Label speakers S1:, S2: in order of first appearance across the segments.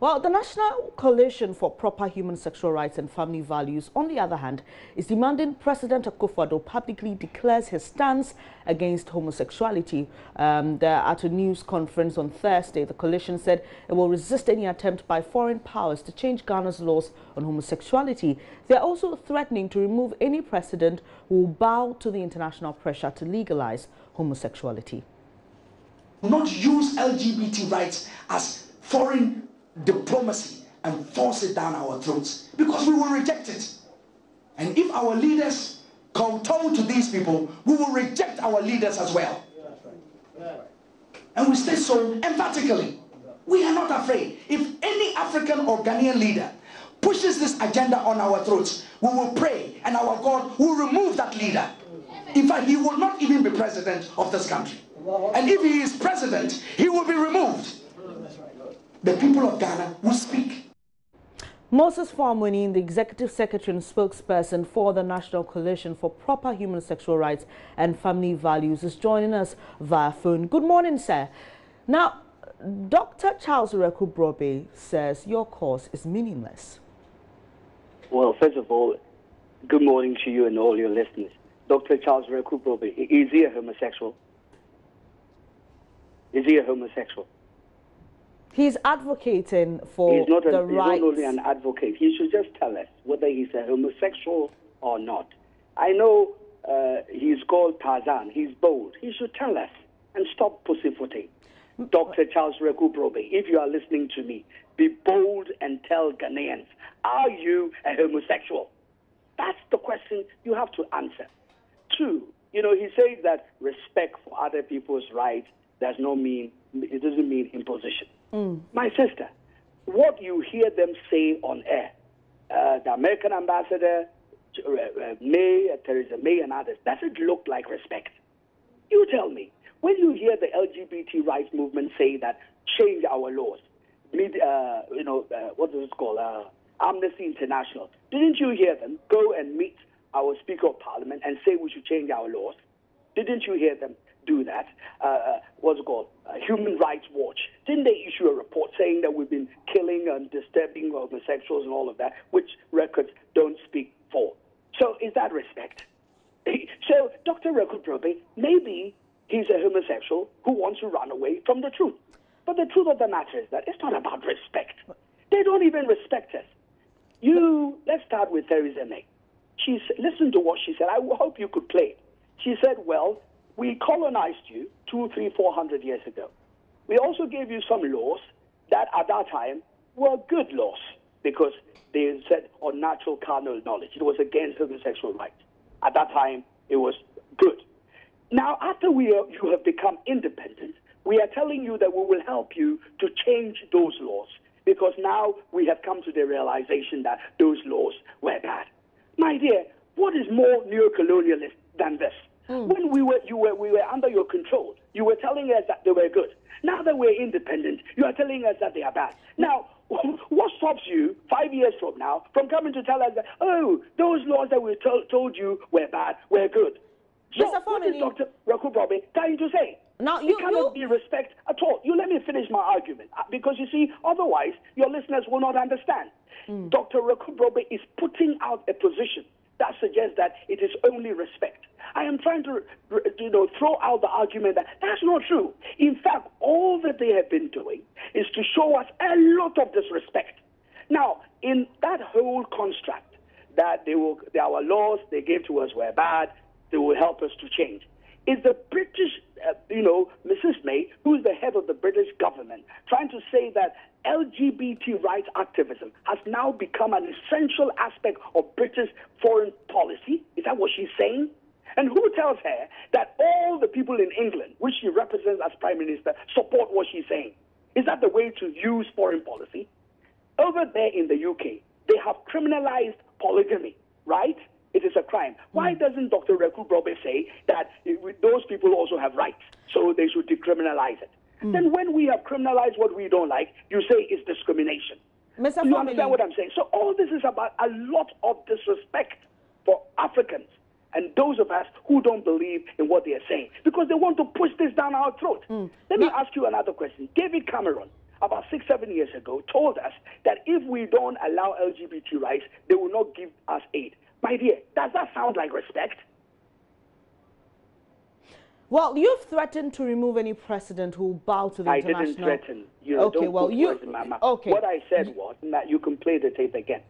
S1: Well, the National Coalition for Proper Human Sexual Rights and Family Values, on the other hand, is demanding President Akufo-Addo publicly declares his stance against homosexuality. At a news conference on Thursday, the coalition said it will resist any attempt by foreign powers to change Ghana's laws on homosexuality. They are also threatening to remove any precedent who will bow to the international pressure to legalize homosexuality.
S2: Not use LGBT rights as foreign diplomacy and force it down our throats, because we will reject it. And if our leaders kowtow to these people, we will reject our leaders as well. And we say so emphatically. We are not afraid. If any African or Ghanaian leader pushes this agenda on our throats, we will pray and our God will remove that leader. In fact, he will not even be president of this country. And if he is president, he will be removed. The people of Ghana will speak.
S1: Moses Famweni, the Executive Secretary and Spokesperson for the National Coalition for Proper Human Sexual Rights and Family Values, is joining us via phone. Good morning, sir. Now, Dr. Charles Reku-Brobe says your cause is meaningless.
S3: Well, first of all, good morning to you and all your listeners. Dr. Charles Reku-Brobe, is he a homosexual? Is he a homosexual?
S1: He's advocating for
S3: the rights.
S1: He's
S3: not only an advocate. He should just tell us whether he's a homosexual or not. I know he's called Tarzan. He's bold. He should tell us and stop pussyfooting. Dr. Charles Reku-Brobe, if you are listening to me, be bold and tell Ghanaians, are you a homosexual? That's the question you have to answer. Two, he says that respect for other people's rights doesn't mean imposition. My sister, what you hear them say on air, the American ambassador, Theresa May and others, does it look like respect? You tell me. When you hear the LGBT rights movement say that change our laws, what is it called, Amnesty International, didn't you hear them go and meet our Speaker of Parliament and say we should change our laws? Didn't you hear them do that? Human Rights Watch, didn't they issue a report saying that we've been killing and disturbing homosexuals and all of that, which records don't speak for? So is that respect? So Dr. Reku-Brobe, maybe he's a homosexual who wants to run away from the truth. But the truth of the matter is that it's not about respect. They don't even respect us. Let's start with Theresa May. Listen to what she said. I hope you could play it. She said, well, we colonized you 200, 300, 400 years ago. We also gave you some laws that at that time were good laws because they said on natural carnal knowledge. It was against homosexual rights. At that time, it was good. Now, after you have become independent, we are telling you that we will help you to change those laws because now we have come to the realization that those laws were bad. My dear, what is more neo-colonialist than this? When we were under your control, you were telling us that they were good. Now that we're independent, you are telling us that they are bad. Now, what stops you 5 years from now from coming to tell us that, oh, those laws that we told you were bad, were good? So what is Dr. Reku-Brobe trying to say?
S1: Now,
S3: it cannot be respect at all. You let me finish my argument, because you see, otherwise your listeners will not understand. Dr. Reku-Brobe is putting out a position that suggests that it is only respect. I am trying to throw out the argument that that's not true. In fact, all that they have been doing is to show us a lot of disrespect. Now, in that whole construct that our laws they gave to us were bad, they will help us to change. Is the British, Mrs. May, who is the head of the British government, trying to say that LGBT rights activism has now become an essential aspect of British foreign policy? Is that what she's saying? And who tells her that all the people in England, which she represents as Prime Minister, support what she's saying? Is that the way to use foreign policy? Over there in the UK, they have criminalized polygamy, right? It is a crime. Why doesn't Dr. Reku-Brobe say that those people also have rights, so they should decriminalize it? Then when we have criminalized what we don't like, you say it's discrimination.
S1: Mr.
S3: You understand what I'm saying? So all this is about a lot of disrespect for Africans and those of us who don't believe in what they are saying, because they want to push this down our throat. Let me ask you another question. David Cameron, about 6-7 years ago, told us that if we don't allow LGBT rights, they will not give us aid. My dear, does that sound like respect?
S1: Well, you've threatened to remove any president who will bow to the international...
S3: I didn't threaten. You know,
S1: okay,
S3: don't
S1: well,
S3: put
S1: you...
S3: words in my mouth.
S1: Okay.
S3: What I said was that you can play the tape again.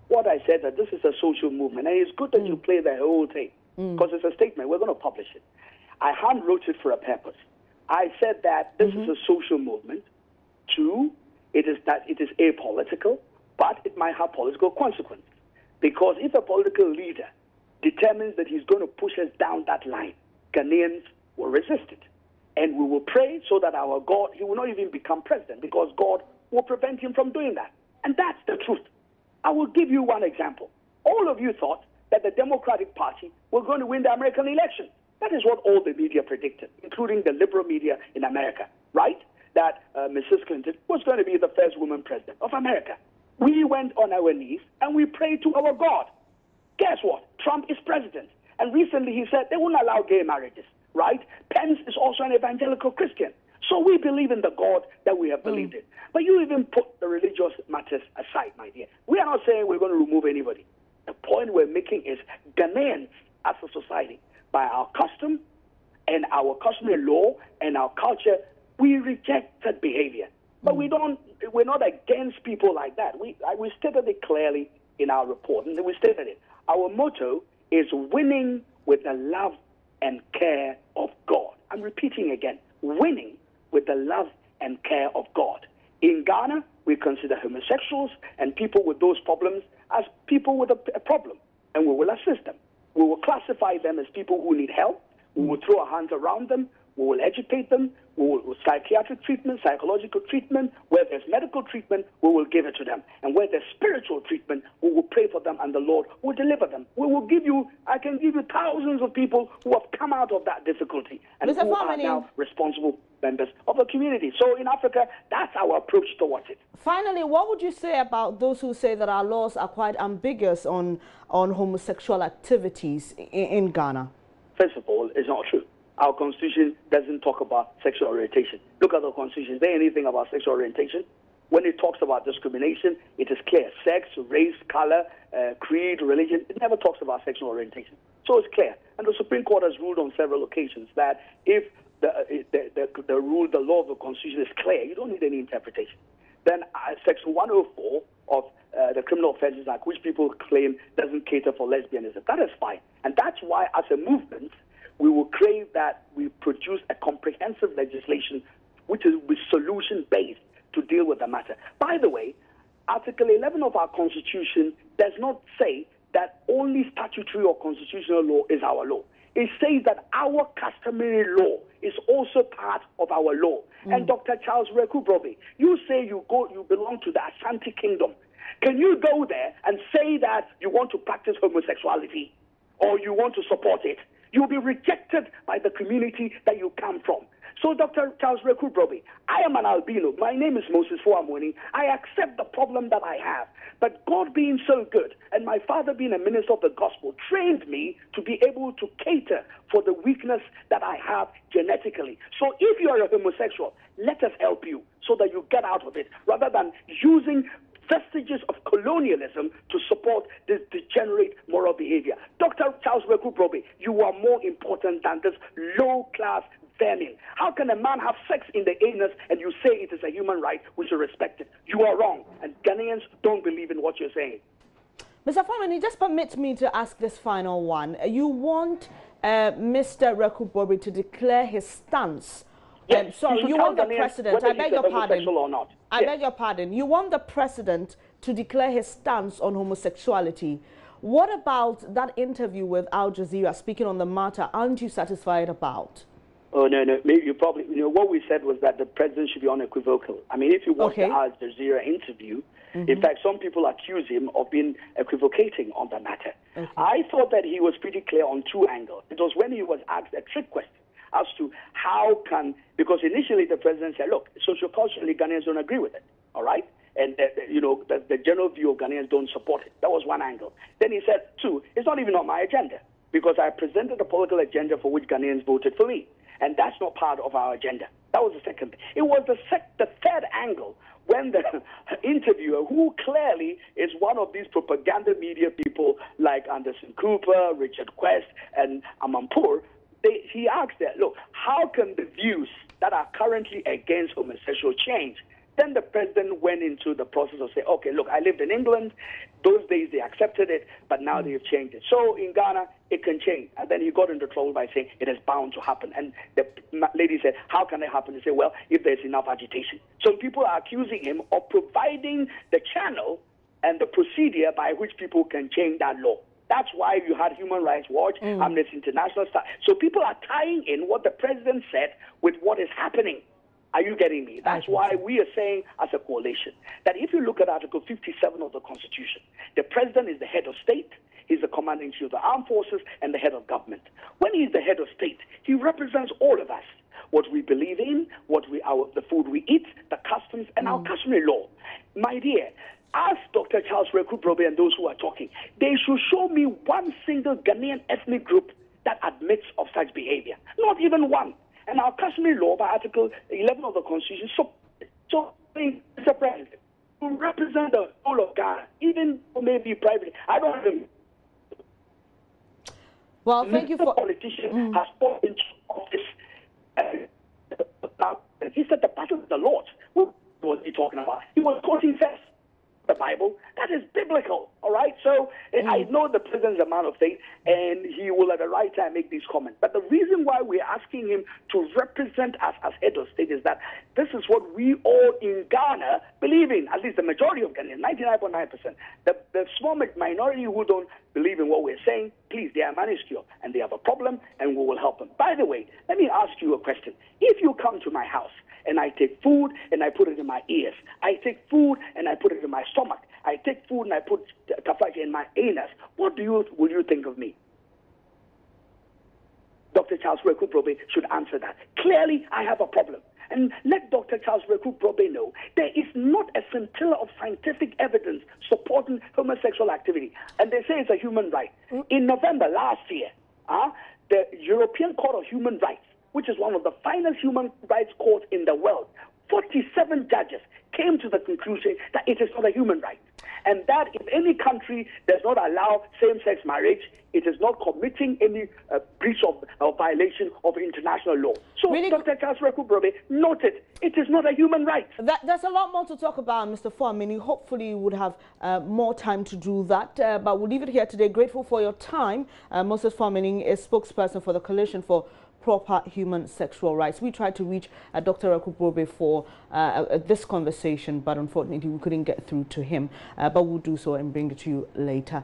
S3: What I said that this is a social movement, and it's good that you play the whole tape, because it's a statement. We're going to publish it. I hand-wrote it for a purpose. I said that this is a social movement. 2, it is apolitical, but it might have political consequences. Because if a political leader determines that he's going to push us down that line, Ghanaians will resist it. And we will pray so that our God, he will not even become president, because God will prevent him from doing that. And that's the truth. I will give you one example. All of you thought that the Democratic Party was going to win the American election. That is what all the media predicted, including the liberal media in America, right? That Mrs. Clinton was going to be the first woman president of America. We went on our knees and we prayed to our God. Guess what? Trump is president. And recently he said they won't allow gay marriages, right? Pence is also an evangelical Christian. So we believe in the God that we have believed in. But you even put the religious matters aside, my dear. We are not saying we're going to remove anybody. The point we're making is Ghanaians as a society, by our custom and our customary law and our culture, we reject that behavior. But we're not against people like that. We stated it clearly in our report, and we stated it. Our motto is winning with the love and care of God. I'm repeating again, winning with the love and care of God. In Ghana, we consider homosexuals and people with those problems as people with a problem, and we will assist them. We will classify them as people who need help. We will throw our hands around them. We will educate them. We will psychiatric treatment, psychological treatment. Where there's medical treatment, we will give it to them. And where there's spiritual treatment, we will pray for them, and the Lord will deliver them. We will give you, I can give you thousands of people who have come out of that difficulty and who are now responsible members of the community. So in Africa, that's our approach towards it.
S1: Finally, what would you say about those who say that our laws are quite ambiguous on homosexual activities in Ghana?
S3: First of all, it's not true. Our constitution doesn't talk about sexual orientation. Look at the constitution. Is there anything about sexual orientation? When it talks about discrimination, it is clear. Sex, race, color, creed, religion, it never talks about sexual orientation. So it's clear. And the Supreme Court has ruled on several occasions that if the law of the constitution is clear, you don't need any interpretation. Then Section 104 of the Criminal Offences Act, which people claim doesn't cater for lesbianism, that is fine. And that's why, as a movement, we will crave that we produce a comprehensive legislation which is solution-based to deal with the matter. By the way, Article 11 of our Constitution does not say that only statutory or constitutional law is our law. It says that our customary law is also part of our law. And Dr. Charles Rekubrobe, you say you belong to the Ashanti Kingdom. Can you go there and say that you want to practice homosexuality or you want to support it? You'll be rejected by the community that you come from. So, Dr. Charles Rekubrobe, I am an albino. My name is Moses Fuamoni. I accept the problem that I have. But God being so good and my father being a minister of the gospel trained me to be able to cater for the weakness that I have genetically. So if you are a homosexual, let us help you so that you get out of it, rather than using vestiges of colonialism to support this degenerate moral behavior. Dr. Charles Rekubrobe, you are more important than this low-class vermin. How can a man have sex in the anus and you say it is a human right, we should respect it? You are wrong, and Ghanaians don't believe in what you're saying.
S1: Mr. Foreman, just permit me to ask this final one. You want Mr. Rekubrobe to declare his stance.
S3: Yes,
S1: sorry, you want the president, I beg your pardon.
S3: Or not.
S1: I beg your pardon. You want the president to declare his stance on homosexuality. What about that interview with Al Jazeera speaking on the matter? Aren't you satisfied about?
S3: Oh, no. Maybe you probably, what we said was that the president should be unequivocal. I mean, if you watch the Al Jazeera interview, in fact, some people accuse him of being equivocating on the matter. I thought that he was pretty clear on two angles. It was when he was asked a trick question as to how can, because initially the president said, look, socioculturally Ghanaians don't agree with it, all right? And, the general view of Ghanaians don't support it. That was one angle. Then he said, two, it's not even on my agenda, because I presented a political agenda for which Ghanaians voted for me. and that's not part of our agenda. That was the second thing. It was the third angle when the interviewer, who clearly is one of these propaganda media people like Anderson Cooper, Richard Quest, and Amanpour, he asked that, look, how can the views that are currently against homosexual change? Then the president went into the process of saying, okay, look, I lived in England. Those days they accepted it, but now they've changed it. So in Ghana, it can change. And then he got into trouble by saying it is bound to happen. And the lady said, how can it happen? He said, well, if there's enough agitation. So people are accusing him of providing the channel and the procedure by which people can change that law. That's why you had Human Rights Watch, Amnesty International. So people are tying in what the president said with what is happening. Are you getting me? That's why we are saying as a coalition that if you look at Article 57 of the Constitution, the president is the head of state, he's the commander-in-chief of the armed forces, and the head of government. When he's the head of state, he represents all of us, what we believe in, the food we eat, the customs, and our customary law. My dear, ask Dr. Charles Reku-Brobe and those who are talking, they should show me one single Ghanaian ethnic group that admits of such behavior. Not even one. And our customary law by Article 11 of the Constitution, so Mr. President, to represent the whole of Ghana, even maybe privately, I don't know.
S1: Well, thank you for...
S3: politician has fought into office. He said the battle of the Lord. What was he talking about? He was quoting first the Bible. That is biblical, all right? So I know the president's a man of faith, and he will at the right time make these comments. But the reason why we're asking him to represent us as head of state is that this is what we all in Ghana believe in, at least the majority of Ghanaians, 99.9%. The small minority who don't believe in what we're saying, please, they are minuscule, and they have a problem, and we will help them. By the way, let me ask you a question. If you come to my house, and I take food and I put it in my ears. I take food and I put it in my stomach. I take food and I put kafaki in my anus. What will you think of me? Dr. Charles Reku-Brobe should answer that. Clearly, I have a problem. And let Dr. Charles Reku-Brobe know there is not a scintilla of scientific evidence supporting homosexual activity. And they say it's a human right. In November last year, the European Court of Human Rights, which is one of the finest human rights courts in the world, 47 judges came to the conclusion that it is not a human right. And that if any country does not allow same-sex marriage, it is not committing any breach of violation of international law. So really, Dr. Charles Reku-Brobe noted it is not a human right.
S1: There's a lot more to talk about, Mr. Foamini. Hopefully you would have more time to do that. But we'll leave it here today. Grateful for your time. Moses Foamini is spokesperson for the Coalition for Proper Human Sexual Rights. We tried to reach Dr. Reku-Brobe for this conversation, but unfortunately we couldn't get through to him. But we'll do so and bring it to you later.